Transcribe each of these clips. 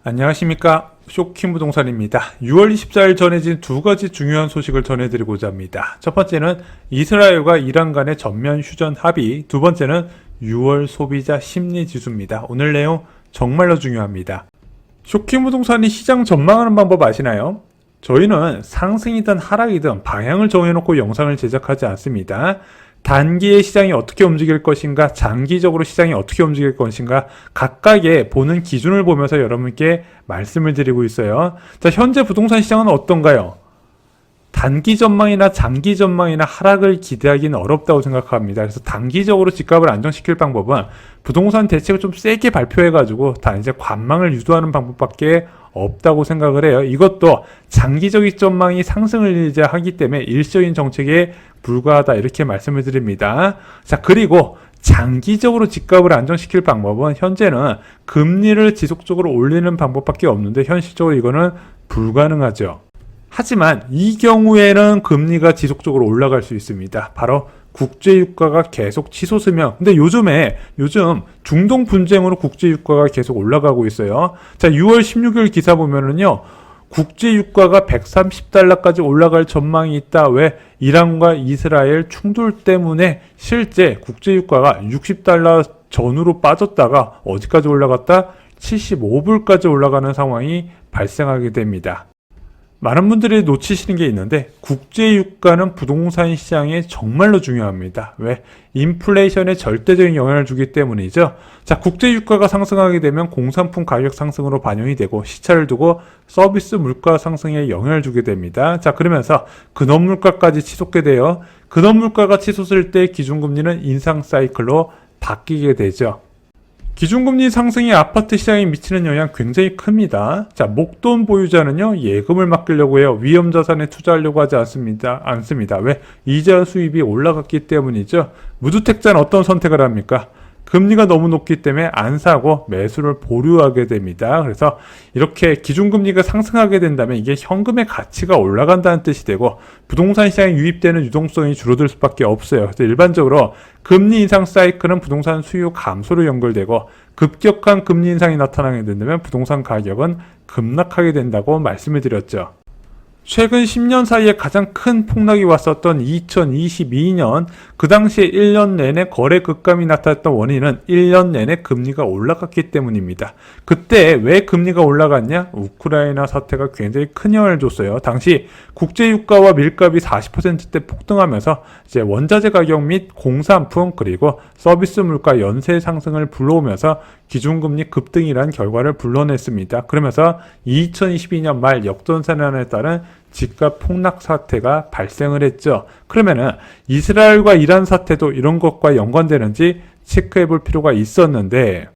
안녕하십니까, 쇼킹부동산입니다. 6월 24일 전해진 두 가지 중요한 소식을 전해드리고자 합니다. 첫 번째는 이스라엘과 이란 간의 전면 휴전 합의, 두 번째는 6월 소비자 심리지수입니다. 오늘 내용 정말로 중요합니다. 쇼킹부동산이 시장 전망하는 방법 아시나요? 저희는 상승이든 하락이든 방향을 정해놓고 영상을 제작하지 않습니다. 단기에 시장이 어떻게 움직일 것인가, 장기적으로 시장이 어떻게 움직일 것인가 각각의 보는 기준을 보면서 여러분께 말씀을 드리고 있어요. 자, 현재 부동산 시장은 어떤가요? 단기 전망이나 장기 전망이나 하락을 기대하기는 어렵다고 생각합니다. 그래서 단기적으로 집값을 안정시킬 방법은 부동산 대책을 좀 세게 발표해가지고 다 이제 관망을 유도하는 방법밖에 없다고 생각을 해요. 이것도 장기적인 전망이 상승을 이제 하기 때문에 일시적인 정책에 불과하다, 이렇게 말씀을 드립니다. 자, 그리고 장기적으로 집값을 안정시킬 방법은 현재는 금리를 지속적으로 올리는 방법밖에 없는데 현실적으로 이거는 불가능하죠. 하지만 이 경우에는 금리가 지속적으로 올라갈 수 있습니다. 바로 국제유가가 계속 치솟으면, 근데 요즘 중동 분쟁으로 국제유가가 계속 올라가고 있어요. 자, 6월 16일 기사 보면은요, 국제유가가 130달러까지 올라갈 전망이 있다. 왜? 이란과 이스라엘 충돌 때문에 실제 국제유가가 60달러 전후로 빠졌다가 어디까지 올라갔다? 75불까지 올라가는 상황이 발생하게 됩니다. 많은 분들이 놓치시는 게 있는데 국제유가는 부동산 시장에 정말로 중요합니다. 왜? 인플레이션에 절대적인 영향을 주기 때문이죠. 자, 국제유가가 상승하게 되면 공산품 가격 상승으로 반영이 되고 시차를 두고 서비스 물가 상승에 영향을 주게 됩니다. 자, 그러면서 근원물가까지 치솟게 돼요. 근원물가가 치솟을 때 기준금리는 인상 사이클로 바뀌게 되죠. 기준금리 상승이 아파트 시장에 미치는 영향 굉장히 큽니다. 자, 목돈 보유자는요, 예금을 맡기려고 해요. 위험자산에 투자하려고 하지 않습니다. 왜? 이자 수입이 올라갔기 때문이죠. 무주택자는 어떤 선택을 합니까? 금리가 너무 높기 때문에 안 사고 매수를 보류하게 됩니다. 그래서 이렇게 기준금리가 상승하게 된다면 이게 현금의 가치가 올라간다는 뜻이 되고 부동산 시장에 유입되는 유동성이 줄어들 수밖에 없어요. 그래서 일반적으로 금리 인상 사이클은 부동산 수요 감소로 연결되고 급격한 금리 인상이 나타나게 된다면 부동산 가격은 급락하게 된다고 말씀을 드렸죠. 최근 10년 사이에 가장 큰 폭락이 왔었던 2022년, 그 당시에 1년 내내 거래 급감이 나타났던 원인은 1년 내내 금리가 올라갔기 때문입니다. 그때 왜 금리가 올라갔냐? 우크라이나 사태가 굉장히 큰 영향을 줬어요. 당시 국제유가와 밀값이 40%대 폭등하면서 이제 원자재 가격 및 공산품 그리고 서비스 물가 연쇄 상승을 불러오면서 기준금리 급등이란 결과를 불러냈습니다. 그러면서 2022년 말 역전세난에 따른 집값 폭락 사태가 발생을 했죠. 그러면은 이스라엘과 이란 사태도 이런 것과 연관되는지 체크해 볼 필요가 있었는데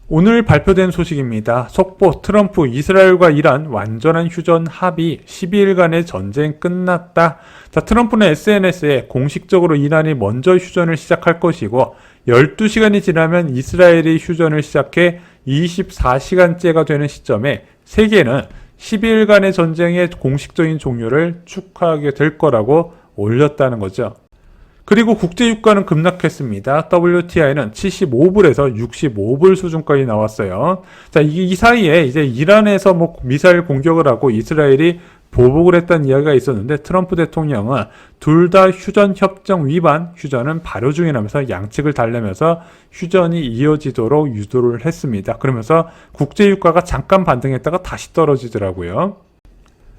오늘 발표된 소식입니다. 속보 트럼프 이스라엘과 이란 완전한 휴전 합의 12일간의 전쟁 끝났다. 자, 트럼프는 SNS에 공식적으로 이란이 먼저 휴전을 시작할 것이고 12시간이 지나면 이스라엘이 휴전을 시작해 24시간째가 되는 시점에 세계는 12일간의 전쟁의 공식적인 종료를 축하하게 될 거라고 올렸다는 거죠. 그리고 국제유가는 급락했습니다. WTI는 75불에서 65불 수준까지 나왔어요. 자, 이 사이에 이제 이란에서 미사일 공격을 하고 이스라엘이 보복을 했다는 이야기가 있었는데 트럼프 대통령은 둘 다 휴전 협정 위반, 휴전은 발효 중이라면서 양측을 달래면서 휴전이 이어지도록 유도를 했습니다. 그러면서 국제유가가 잠깐 반등했다가 다시 떨어지더라고요.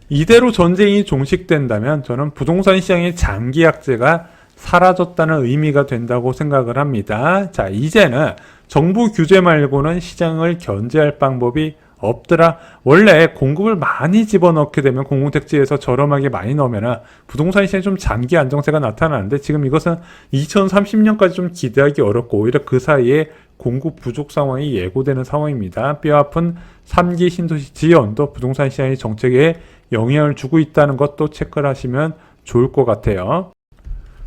이대로 전쟁이 종식된다면 저는 부동산 시장의 장기 약재가 사라졌다는 의미가 된다고 생각을 합니다. 자, 이제는 정부 규제 말고는 시장을 견제할 방법이 없더라. 원래 공급을 많이 집어넣게 되면 공공택지에서 저렴하게 많이 넣으면 부동산 시장에 좀 장기 안정세가 나타나는데 지금 이것은 2030년까지 좀 기대하기 어렵고 오히려 그 사이에 공급 부족 상황이 예고되는 상황입니다. 뼈아픈 3기 신도시 지연도 부동산 시장의 정책에 영향을 주고 있다는 것도 체크를 하시면 좋을 것 같아요.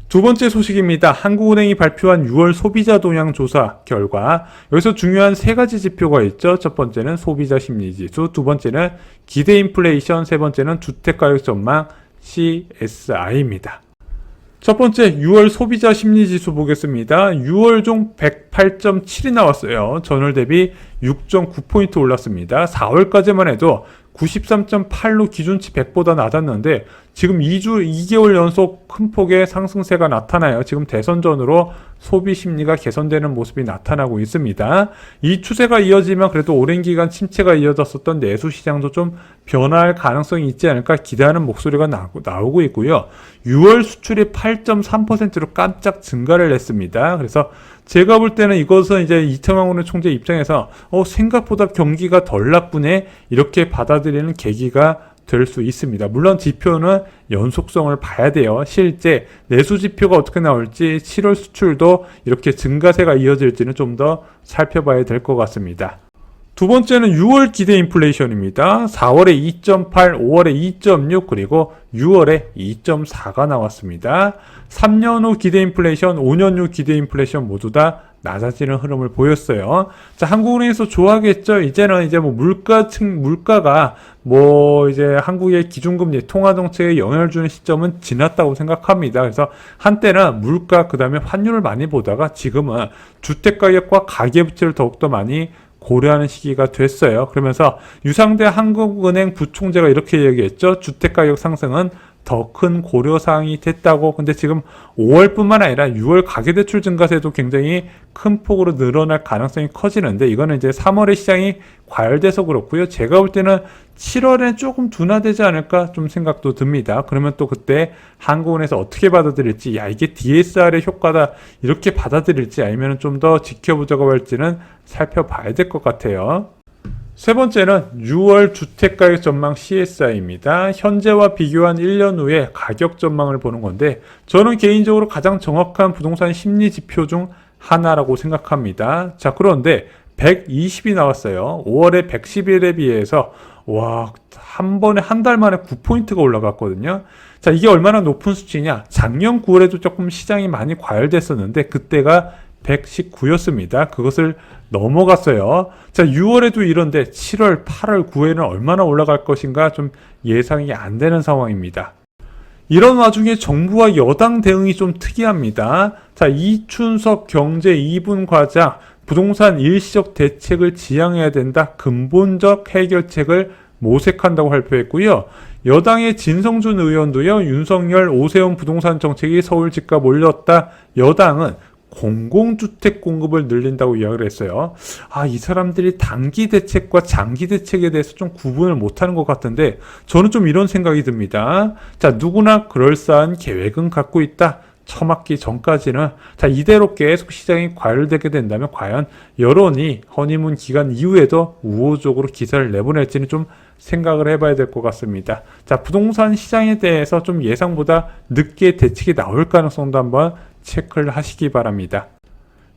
두 번째 소식입니다. 한국은행이 발표한 6월 소비자 동향 조사 결과 여기서 중요한 세 가지 지표가 있죠. 첫 번째는 소비자 심리지수, 두 번째는 기대 인플레이션, 세 번째는 주택가격 전망 CSI입니다. 첫 번째 6월 소비자 심리지수 보겠습니다. 6월 중 108.7이 나왔어요. 전월 대비 6.9포인트 올랐습니다. 4월까지만 해도 93.8로 기준치 100보다 낮았는데 지금 2개월 연속 큰 폭의 상승세가 나타나요. 지금 대선 전으로 소비 심리가 개선되는 모습이 나타나고 있습니다. 이 추세가 이어지면 그래도 오랜 기간 침체가 이어졌었던 내수 시장도 좀 변화할 가능성이 있지 않을까 기대하는 목소리가 나오고 있고요. 6월 수출이 8.3%로 깜짝 증가를 냈습니다. 그래서 제가 볼 때는 이것은 이제 이청용 총재 입장에서 생각보다 경기가 덜 나쁘네 이렇게 받아들이는 계기가 될 수 있습니다. 물론 지표는 연속성을 봐야 돼요. 실제 내수 지표가 어떻게 나올지 7월 수출도 이렇게 증가세가 이어질지는 좀 더 살펴봐야 될 것 같습니다. 두 번째는 6월 기대 인플레이션입니다. 4월에 2.8, 5월에 2.6, 그리고 6월에 2.4가 나왔습니다. 3년 후 기대 인플레이션, 5년 후 기대 인플레이션 모두 다 낮아지는 흐름을 보였어요. 자, 한국은행에서 좋아하겠죠. 이제는 이제 물가가 이제 한국의 기준금리 통화 정책에 영향을 주는 시점은 지났다고 생각합니다. 그래서 한때는 물가 그다음에 환율을 많이 보다가 지금은 주택 가격과 가계 부채를 더욱더 많이 고려하는 시기가 됐어요. 그러면서 유상대 한국은행 부총재가 이렇게 얘기했죠. 주택가격 상승은 더 큰 고려사항이 됐다고. 근데 지금 5월뿐만 아니라 6월 가계대출 증가세도 굉장히 큰 폭으로 늘어날 가능성이 커지는데 이거는 이제 3월에 시장이 과열돼서 그렇고요. 제가 볼 때는 7월엔 조금 둔화되지 않을까 좀 생각도 듭니다. 그러면 또 그때 한국은행에서 어떻게 받아들일지, 이게 DSR의 효과다 이렇게 받아들일지 아니면 좀 더 지켜보자고 할지는 살펴봐야 될 것 같아요. 세 번째는 6월 주택가격 전망 CSI입니다. 현재와 비교한 1년 후에 가격 전망을 보는 건데 저는 개인적으로 가장 정확한 부동산 심리 지표 중 하나라고 생각합니다. 자, 그런데 120이 나왔어요. 5월에 111에 비해서 한 달 만에 9포인트가 올라갔거든요. 자, 이게 얼마나 높은 수치냐? 작년 9월에도 조금 시장이 많이 과열됐었는데 그때가 119였습니다. 그것을 넘어갔어요. 자, 6월에도 이런데 7월, 8월, 9월에는 얼마나 올라갈 것인가 좀 예상이 안 되는 상황입니다. 이런 와중에 정부와 여당 대응이 좀 특이합니다. 자, 이춘석 경제 2분 과장 부동산 일시적 대책을 지향해야 된다. 근본적 해결책을 모색한다고 발표했고요. 여당의 진성준 의원도요. 윤석열, 오세훈 부동산 정책이 서울 집값 올렸다. 여당은 공공주택 공급을 늘린다고 이야기를 했어요. 이 사람들이 단기 대책과 장기 대책에 대해서 좀 구분을 못하는 것 같은데 저는 좀 이런 생각이 듭니다. 자, 누구나 그럴싸한 계획은 갖고 있다. 처맞기 전까지는 이대로 계속 시장이 과열되게 된다면 과연 여론이 허니문 기간 이후에도 우호적으로 기사를 내보낼지는 좀 생각을 해봐야 될 것 같습니다. 자, 부동산 시장에 대해서 좀 예상보다 늦게 대책이 나올 가능성도 한번 체크를 하시기 바랍니다.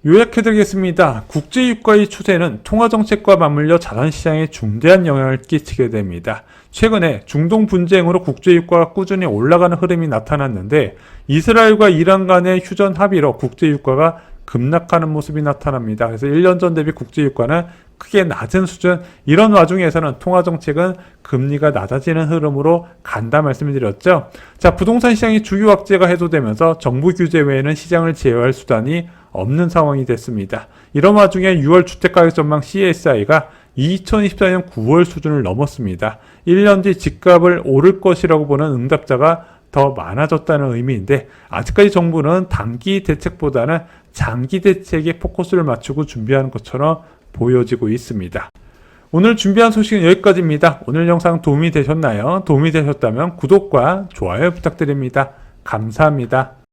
요약해드리겠습니다. 국제유가의 추세는 통화정책과 맞물려 자산시장에 중대한 영향을 끼치게 됩니다. 최근에 중동 분쟁으로 국제유가가 꾸준히 올라가는 흐름이 나타났는데 이스라엘과 이란 간의 휴전 합의로 국제유가가 급락하는 모습이 나타납니다. 그래서 1년 전 대비 국제유가는 크게 낮은 수준, 이런 와중에서는 통화정책은 금리가 낮아지는 흐름으로 간다 말씀을 드렸죠. 자, 부동산 시장이 주요 악재가 해소되면서 정부 규제 외에는 시장을 제어할 수단이 없는 상황이 됐습니다. 이런 와중에 6월 주택가격 전망 CSI가 2024년 9월 수준을 넘었습니다. 1년 뒤 집값을 오를 것이라고 보는 응답자가 더 많아졌다는 의미인데 아직까지 정부는 단기 대책보다는 장기 대책에 포커스를 맞추고 준비하는 것처럼 보여지고 있습니다. 오늘 준비한 소식은 여기까지입니다. 오늘 영상 도움이 되셨나요? 도움이 되셨다면 구독과 좋아요 부탁드립니다. 감사합니다.